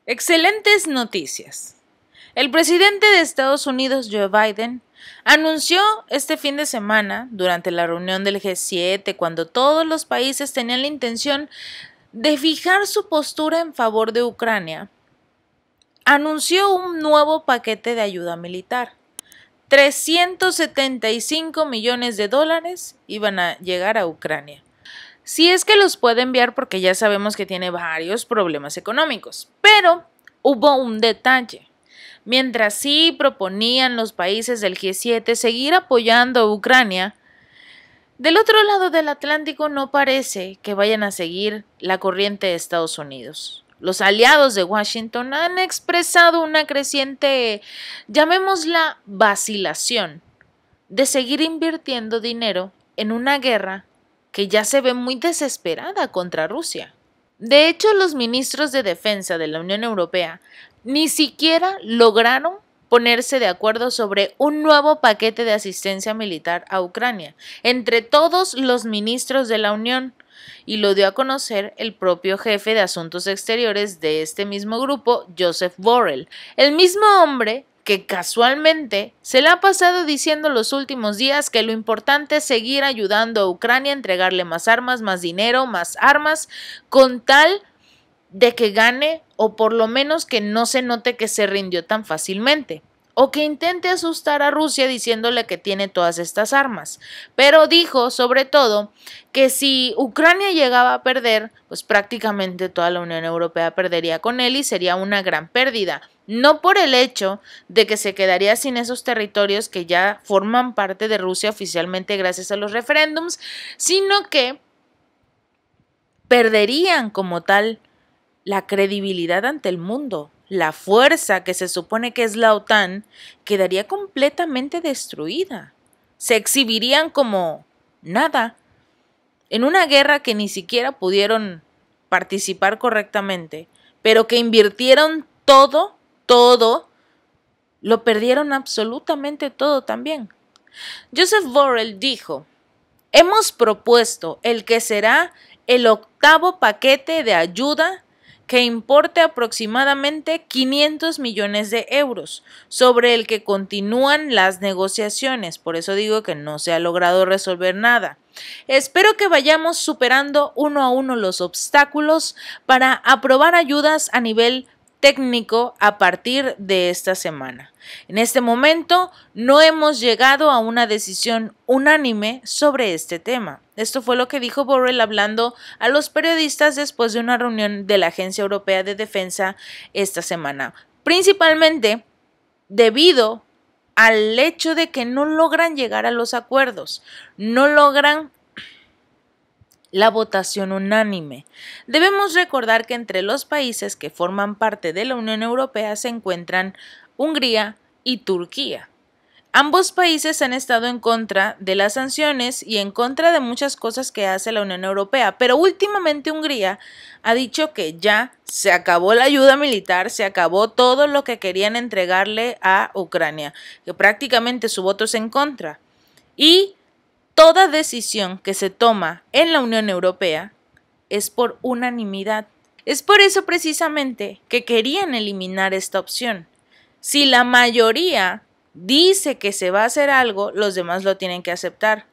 Excelentes noticias. El presidente de Estados Unidos, Joe Biden, anunció este fin de semana, durante la reunión del G7, cuando todos los países tenían la intención de fijar su postura en favor de Ucrania, anunció un nuevo paquete de ayuda militar. 375 millones de dólares iban a llegar a Ucrania. Si es que los puede enviar, porque ya sabemos que tiene varios problemas económicos. Pero hubo un detalle. Mientras sí proponían los países del G7 seguir apoyando a Ucrania, del otro lado del Atlántico no parece que vayan a seguir la corriente de Estados Unidos. Los aliados de Washington han expresado una creciente, llamémosla, vacilación de seguir invirtiendo dinero en una guerra que ya se ve muy desesperada contra Rusia. De hecho, los ministros de defensa de la Unión Europea ni siquiera lograron ponerse de acuerdo sobre un nuevo paquete de asistencia militar a Ucrania entre todos los ministros de la Unión, y lo dio a conocer el propio jefe de Asuntos Exteriores de este mismo grupo, Joseph Borrell, el mismo hombre que casualmente se le ha pasado diciendo los últimos días que lo importante es seguir ayudando a Ucrania a entregarle más armas, más dinero, más armas, con tal de que gane, o por lo menos que no se note que se rindió tan fácilmente, o que intente asustar a Rusia diciéndole que tiene todas estas armas. Pero dijo, sobre todo, que si Ucrania llegaba a perder, pues prácticamente toda la Unión Europea perdería con él y sería una gran pérdida. No por el hecho de que se quedaría sin esos territorios que ya forman parte de Rusia oficialmente gracias a los referéndums, sino que perderían como tal la credibilidad ante el mundo. La fuerza que se supone que es la OTAN quedaría completamente destruida. Se exhibirían como nada en una guerra que ni siquiera pudieron participar correctamente, pero que invirtieron todo, lo perdieron absolutamente todo también. Joseph Borrell dijo: hemos propuesto el que será el 8º paquete de ayuda que importe aproximadamente 500 millones de euros, sobre el que continúan las negociaciones. Por eso digo que no se ha logrado resolver nada. Espero que vayamos superando uno a uno los obstáculos para aprobar ayudas a nivel técnico a partir de esta semana. En este momento no hemos llegado a una decisión unánime sobre este tema. Esto fue lo que dijo Borrell hablando a los periodistas después de una reunión de la Agencia Europea de Defensa esta semana, principalmente debido al hecho de que no logran llegar a los acuerdos, no logran la votación unánime. Debemos recordar que entre los países que forman parte de la Unión Europea se encuentran Hungría y Turquía. Ambos países han estado en contra de las sanciones y en contra de muchas cosas que hace la Unión Europea, pero últimamente Hungría ha dicho que ya se acabó la ayuda militar, se acabó todo lo que querían entregarle a Ucrania, que prácticamente su voto es en contra. Y toda decisión que se toma en la Unión Europea es por unanimidad. Es por eso precisamente que querían eliminar esta opción. Si la mayoría dice que se va a hacer algo, los demás lo tienen que aceptar.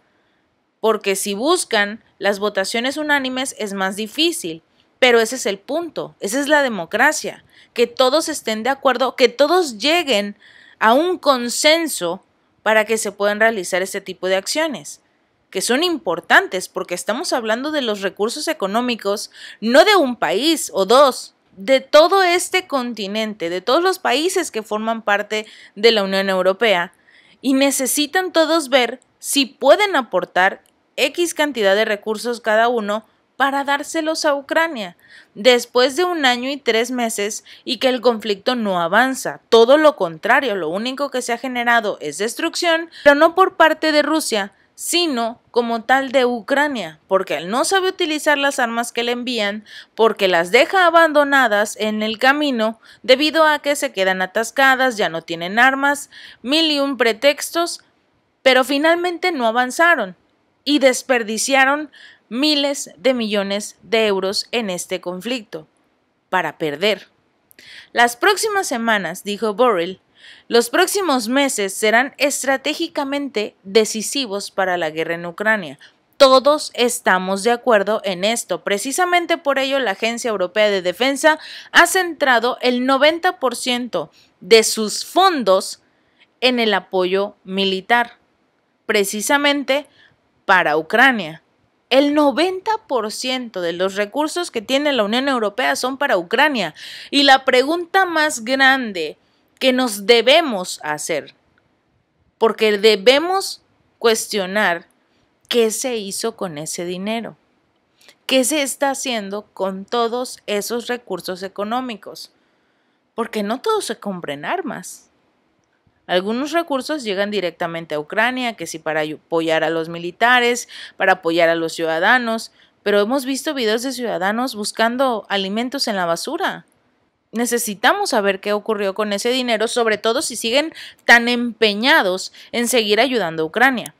Porque si buscan las votaciones unánimes es más difícil. Pero ese es el punto, esa es la democracia. Que todos estén de acuerdo, que todos lleguen a un consenso para que se puedan realizar este tipo de acciones, que son importantes porque estamos hablando de los recursos económicos, no de un país o dos, de todo este continente, de todos los países que forman parte de la Unión Europea, y necesitan todos ver si pueden aportar X cantidad de recursos cada uno para dárselos a Ucrania, después de 1 año y 3 meses y que el conflicto no avanza. Todo lo contrario, lo único que se ha generado es destrucción, pero no por parte de Rusia, sino como tal de Ucrania, porque él no sabe utilizar las armas que le envían, porque las deja abandonadas en el camino debido a que se quedan atascadas, ya no tienen armas, 1001 pretextos, pero finalmente no avanzaron y desperdiciaron miles de millones de euros en este conflicto para perder. Las próximas semanas, dijo Borrell, los próximos meses serán estratégicamente decisivos para la guerra en Ucrania. Todos estamos de acuerdo en esto. Precisamente por ello, la Agencia Europea de Defensa ha centrado el 90% de sus fondos en el apoyo militar, precisamente para Ucrania. El 90% de los recursos que tiene la Unión Europea son para Ucrania. Y la pregunta más grande que nos debemos hacer, porque debemos cuestionar qué se hizo con ese dinero, qué se está haciendo con todos esos recursos económicos, porque no todos se compran armas. Algunos recursos llegan directamente a Ucrania, que sí para apoyar a los militares, para apoyar a los ciudadanos, pero hemos visto videos de ciudadanos buscando alimentos en la basura. Necesitamos saber qué ocurrió con ese dinero, sobre todo si siguen tan empeñados en seguir ayudando a Ucrania.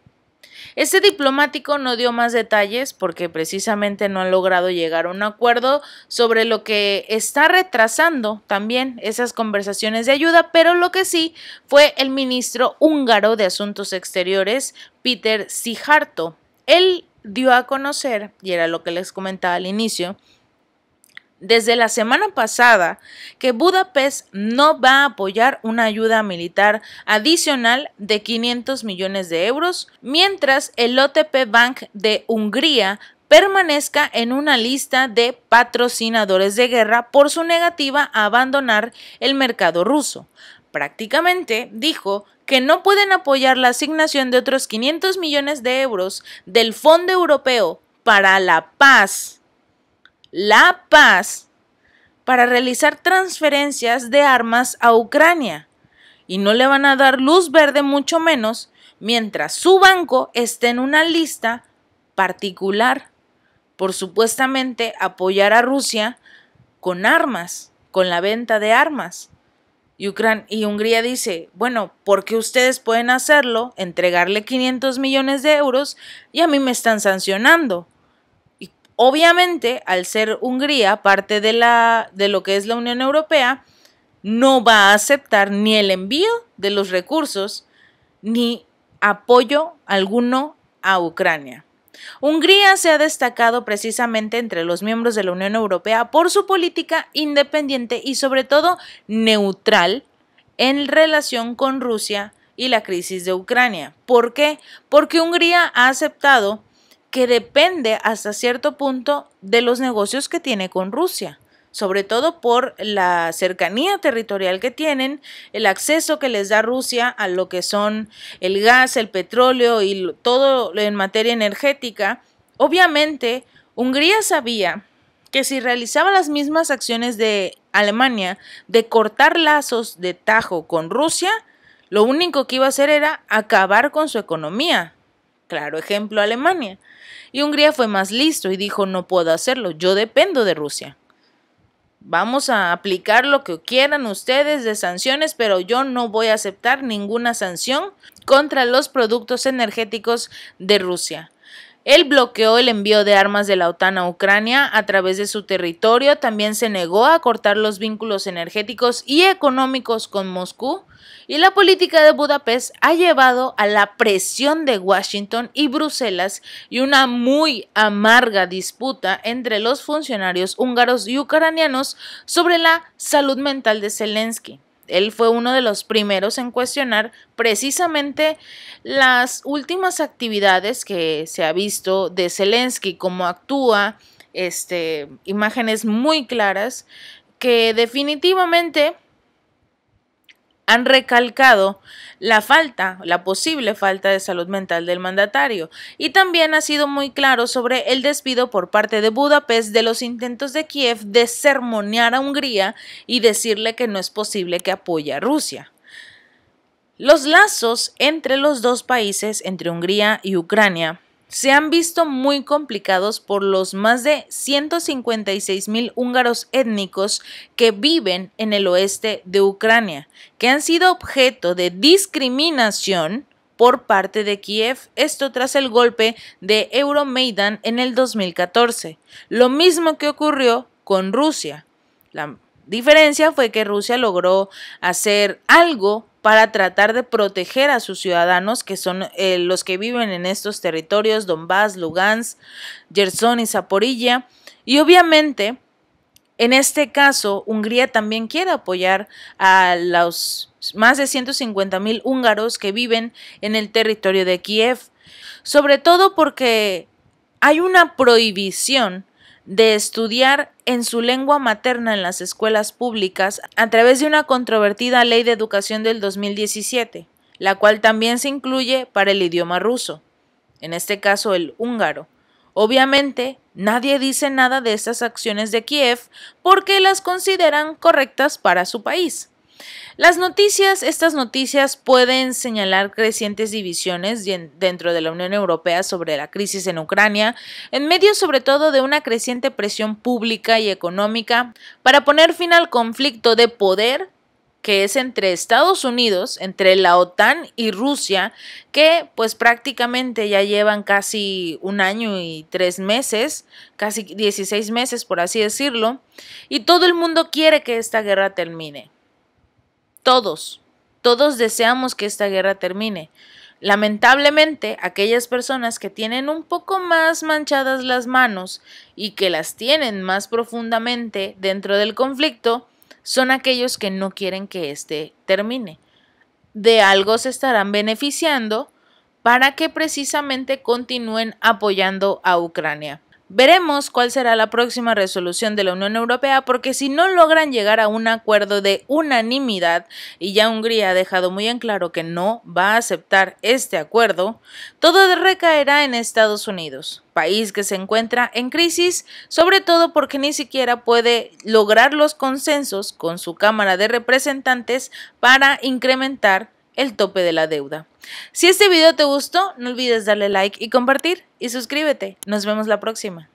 Este diplomático no dio más detalles porque precisamente no han logrado llegar a un acuerdo sobre lo que está retrasando también esas conversaciones de ayuda, pero lo que sí fue el ministro húngaro de Asuntos Exteriores, Péter Szijjártó. Él dio a conocer, y era lo que les comentaba al inicio, desde la semana pasada, que Budapest no va a apoyar una ayuda militar adicional de 500 millones de euros, mientras el OTP Bank de Hungría permanezca en una lista de patrocinadores de guerra por su negativa a abandonar el mercado ruso. Prácticamente dijo que no pueden apoyar la asignación de otros 500 millones de euros del Fondo Europeo para la Paz para realizar transferencias de armas a Ucrania y no le van a dar luz verde mucho menos mientras su banco esté en una lista particular por supuestamente apoyar a Rusia con armas, con la venta de armas. Y Hungría dice, bueno, ¿por qué ustedes pueden hacerlo, entregarle 500 millones de euros y a mí me están sancionando? Obviamente, al ser Hungría parte de lo que es la Unión Europea, no va a aceptar ni el envío de los recursos ni apoyo alguno a Ucrania. Hungría se ha destacado precisamente entre los miembros de la Unión Europea por su política independiente y sobre todo neutral en relación con Rusia y la crisis de Ucrania. ¿Por qué? Porque Hungría ha aceptado que depende hasta cierto punto de los negocios que tiene con Rusia, sobre todo por la cercanía territorial que tienen, el acceso que les da Rusia a lo que son el gas, el petróleo y todo en materia energética. Obviamente, Hungría sabía que si realizaba las mismas acciones de Alemania de cortar lazos de tajo con Rusia, lo único que iba a hacer era acabar con su economía. Claro ejemplo, Alemania. Y Hungría fue más listo y dijo, no puedo hacerlo, yo dependo de Rusia. Vamos a aplicar lo que quieran ustedes de sanciones, pero yo no voy a aceptar ninguna sanción contra los productos energéticos de Rusia. Él bloqueó el envío de armas de la OTAN a Ucrania a través de su territorio, también se negó a cortar los vínculos energéticos y económicos con Moscú, y la política de Budapest ha llevado a la presión de Washington y Bruselas y una muy amarga disputa entre los funcionarios húngaros y ucranianos sobre la salud mental de Zelensky. Él fue uno de los primeros en cuestionar precisamente las últimas actividades que se ha visto de Zelensky, cómo actúa, imágenes muy claras que definitivamente han recalcado la posible falta de salud mental del mandatario, y también ha sido muy claro sobre el despido por parte de Budapest de los intentos de Kiev de sermonear a Hungría y decirle que no es posible que apoye a Rusia. Los lazos entre los dos países, entre Hungría y Ucrania, se han visto muy complicados por los más de 156,000 húngaros étnicos que viven en el oeste de Ucrania, que han sido objeto de discriminación por parte de Kiev, esto tras el golpe de Euromaidan en el 2014, lo mismo que ocurrió con Rusia. diferencia fue que Rusia logró hacer algo para tratar de proteger a sus ciudadanos, que son los que viven en estos territorios, Donbass, Lugansk, Gerson y Zaporilla. Y obviamente, en este caso, Hungría también quiere apoyar a los más de 150,000 húngaros que viven en el territorio de Kiev, sobre todo porque hay una prohibición de estudiar en su lengua materna en las escuelas públicas a través de una controvertida ley de educación del 2017, la cual también se incluye para el idioma ruso, en este caso el húngaro. Obviamente, nadie dice nada de estas acciones de Kiev porque las consideran correctas para su país. Estas noticias pueden señalar crecientes divisiones dentro de la Unión Europea sobre la crisis en Ucrania, en medio sobre todo de una creciente presión pública y económica para poner fin al conflicto de poder que es entre Estados Unidos, entre la OTAN y Rusia, que pues prácticamente ya llevan casi 1 año y 3 meses, casi 16 meses por así decirlo, y todo el mundo quiere que esta guerra termine. Todos deseamos que esta guerra termine. Lamentablemente, aquellas personas que tienen un poco más manchadas las manos y que las tienen más profundamente dentro del conflicto, son aquellos que no quieren que este termine. De algo se estarán beneficiando para que precisamente continúen apoyando a Ucrania. Veremos cuál será la próxima resolución de la Unión Europea, porque si no logran llegar a un acuerdo de unanimidad, y ya Hungría ha dejado muy en claro que no va a aceptar este acuerdo, todo recaerá en Estados Unidos, país que se encuentra en crisis, sobre todo porque ni siquiera puede lograr los consensos con su Cámara de Representantes para incrementar el tope de la deuda. Si este video te gustó, no olvides darle like y compartir, y suscríbete. Nos vemos la próxima.